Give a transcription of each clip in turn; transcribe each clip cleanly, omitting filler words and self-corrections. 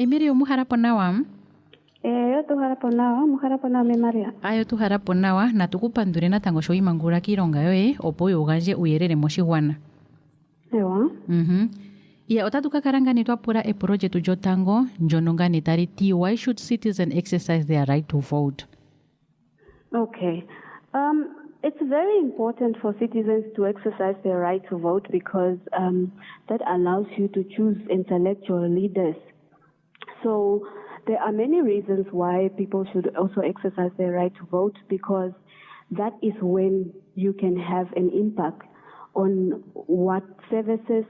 Emilia, muharapo nawa? Yo tuharapo nawa, muharapo nawa me Maria. Ayo tuharapo nawa, na tukupandule natango sho imangula kiilonga yoye, opo ugandje uuyelele moshigwana. Ewa. Ya, otatu kakala ngani twapula epulo lyetu lyotango, ndyono ngani taliti, why should citizens exercise their right to vote? Okay. It's very important for citizens to exercise their right to vote because that allows you to choose and select your leaders. So there are many reasons why people should also exercise their right to vote, because that is when you can have an impact on what services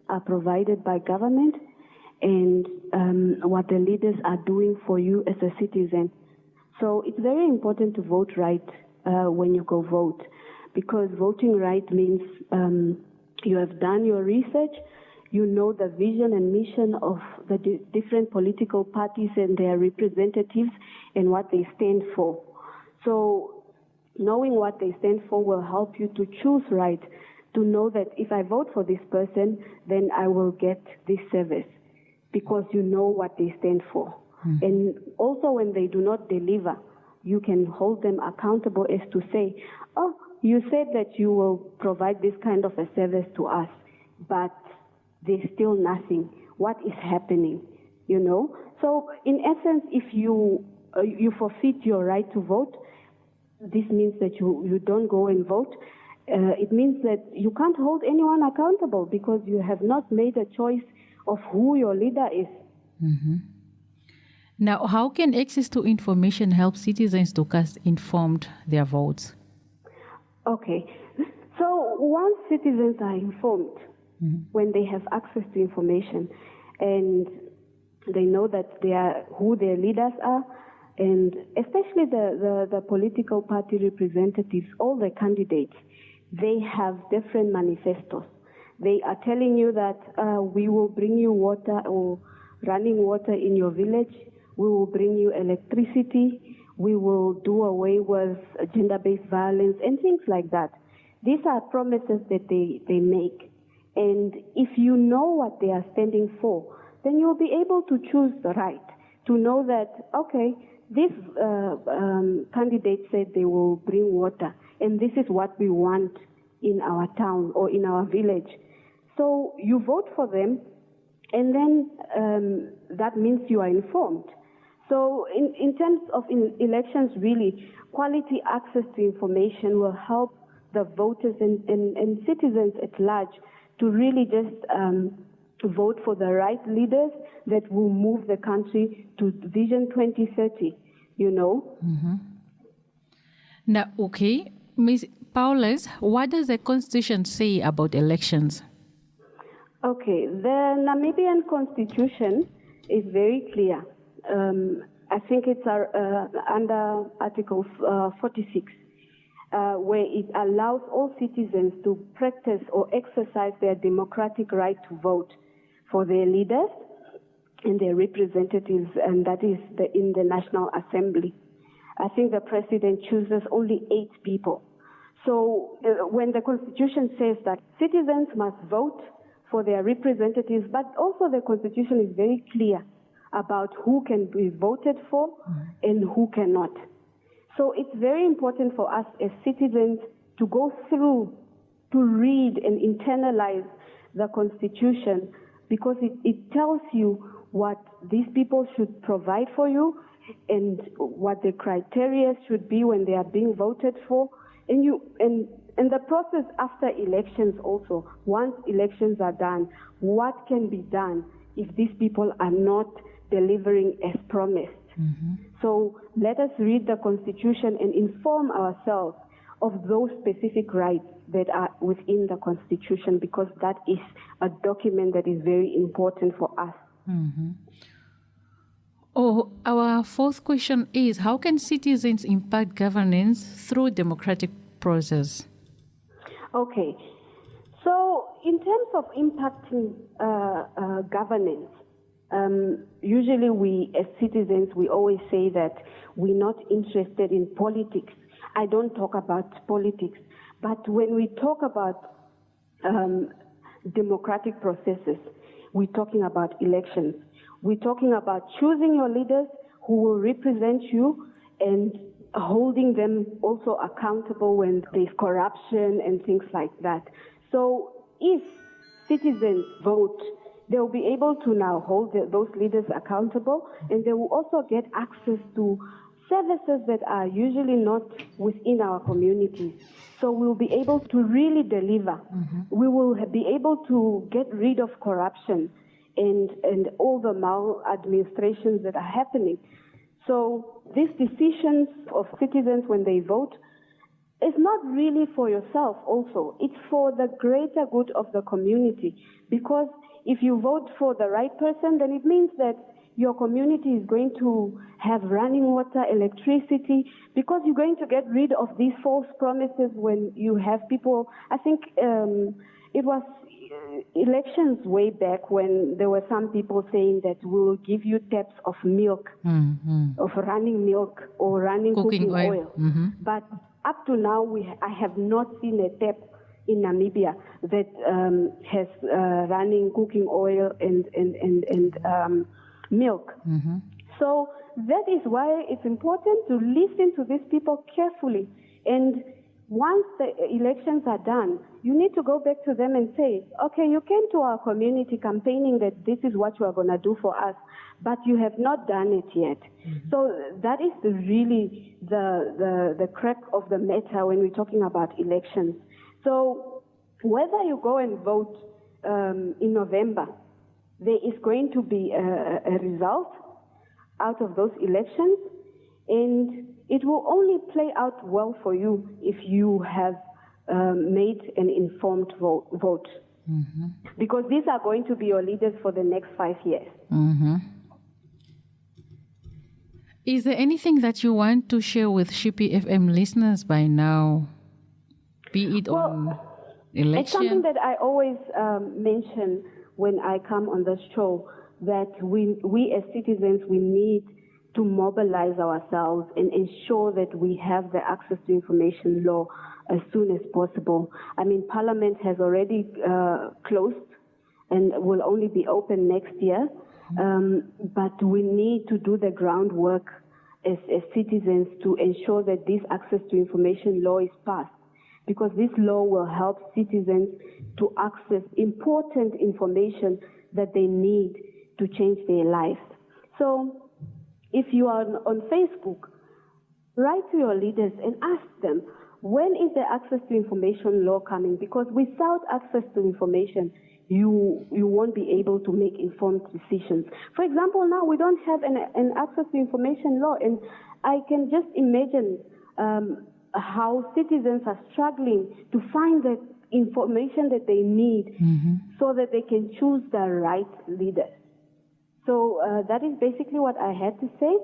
are provided by government and what the leaders are doing for you as a citizen. So it's very important to vote right when you go vote, because voting right means you have done your research, you know the vision and mission of the different political parties and their representatives and what they stand for. So knowing what they stand for will help you to choose right, to know that if I vote for this person, then I will get this service, because you know what they stand for. And also when they do not deliver, you can hold them accountable as to say, oh, you said that you will provide this kind of a service to us, but there's still nothing. What is happening? You know? So in essence, if you forfeit your right to vote, this means that you don't go and vote. It means that you can't hold anyone accountable because you have not made a choice of who your leader is. Now, how can access to information help citizens to cast informed their votes? Okay. So once citizens are informed, when they have access to information and they know that they are who their leaders are, and especially the political party representatives, all the candidates, they have different manifestos. They are telling you that we will bring you water or running water in your village. We will bring you electricity. We will do away with gender-based violence and things like that. These are promises that they make. And if you know what they are standing for, then you'll be able to choose the right, to know that, okay, this candidate said they will bring water, and this is what we want in our town or in our village. So you vote for them, and then that means you are informed. So in terms of elections, really, quality access to information will help the voters and citizens at large to really just vote for the right leaders that will move the country to Vision 2030, you know. Now, okay, Ms. Paulus, what does the Constitution say about elections? Okay, the Namibian Constitution is very clear. I think it's under Article 46, where it allows all citizens to practice or exercise their democratic right to vote for their leaders and their representatives, and that is in the National Assembly. I think the president chooses only 8 people. So when the Constitution says that citizens must vote for their representatives, but also the Constitution is very clear about who can be voted for and who cannot. So it's very important for us as citizens to go through, to read and internalize the Constitution, because it tells you what these people should provide for you and what the criteria should be when they are being voted for. And the process after elections also, once elections are done, what can be done if these people are not delivering as promised. So let us read the Constitution and inform ourselves of those specific rights that are within the Constitution, because that is a document that is very important for us. Oh, our fourth question is, how can citizens impact governance through democratic process? Okay, so in terms of impacting governance, usually we as citizens, we always say that we're not interested in politics. I don't talk about politics, but when we talk about democratic processes, we're talking about elections. We're talking about choosing your leaders who will represent you and holding them also accountable when there's corruption and things like that. So if citizens vote, they'll be able to now hold those leaders accountable, and they will also get access to services that are usually not within our communities. So we'll be able to really deliver. We will be able to get rid of corruption and all the maladministrations that are happening. So these decisions of citizens when they vote is not really for yourself also. It's for the greater good of the community. Because if you vote for the right person, then it means that your community is going to have running water, electricity, because you're going to get rid of these false promises when you have people. I think it was elections way back when there were some people saying that we'll give you taps of milk, of running milk or running cooking oil. But up to now, I have not seen a tap in Namibia that has running cooking oil and milk. So that is why it's important to listen to these people carefully. And once the elections are done, you need to go back to them and say, okay, you came to our community campaigning that this is what you are going to do for us, but you have not done it yet. So that is really the crack of the matter when we're talking about elections. So whether you go and vote in November, there is going to be a result out of those elections, and it will only play out well for you if you have made an informed vote. Because these are going to be your leaders for the next 5 years. Is there anything that you want to share with Shipi FM listeners by now? Be it on election? It's something that I always mention when I come on the show, that we as citizens, we need to mobilize ourselves and ensure that we have the access to information law as soon as possible. I mean, Parliament has already closed and will only be open next year, but we need to do the groundwork as citizens to ensure that this access to information law is passed, because this law will help citizens to access important information that they need to change their lives. So if you are on Facebook, write to your leaders and ask them, when is the access to information law coming? Because without access to information, you won't be able to make informed decisions. For example, now we don't have an access to information law, and I can just imagine how citizens are struggling to find the information that they need so that they can choose the right leaders. So that is basically what I had to say.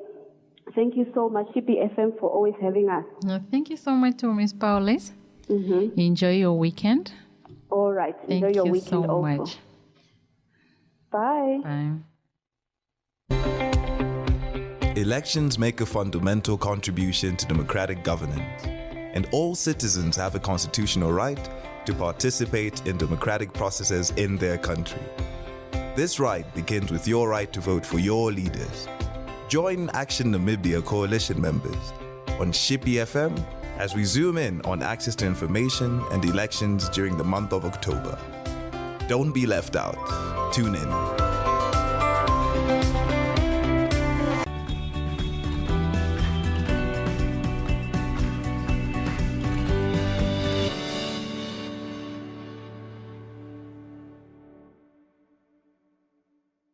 Thank you so much, Shipi FM, for always having us. Thank you so much to Ms. Paulus. Enjoy your weekend. All right. Enjoy your weekend so also. much. Bye. Bye. Elections make a fundamental contribution to democratic governance, and all citizens have a constitutional right to participate in democratic processes in their country. This right begins with your right to vote for your leaders. Join Action Namibia Coalition members on Shipi FM as we zoom in on access to information and elections during the month of October. Don't be left out. Tune in.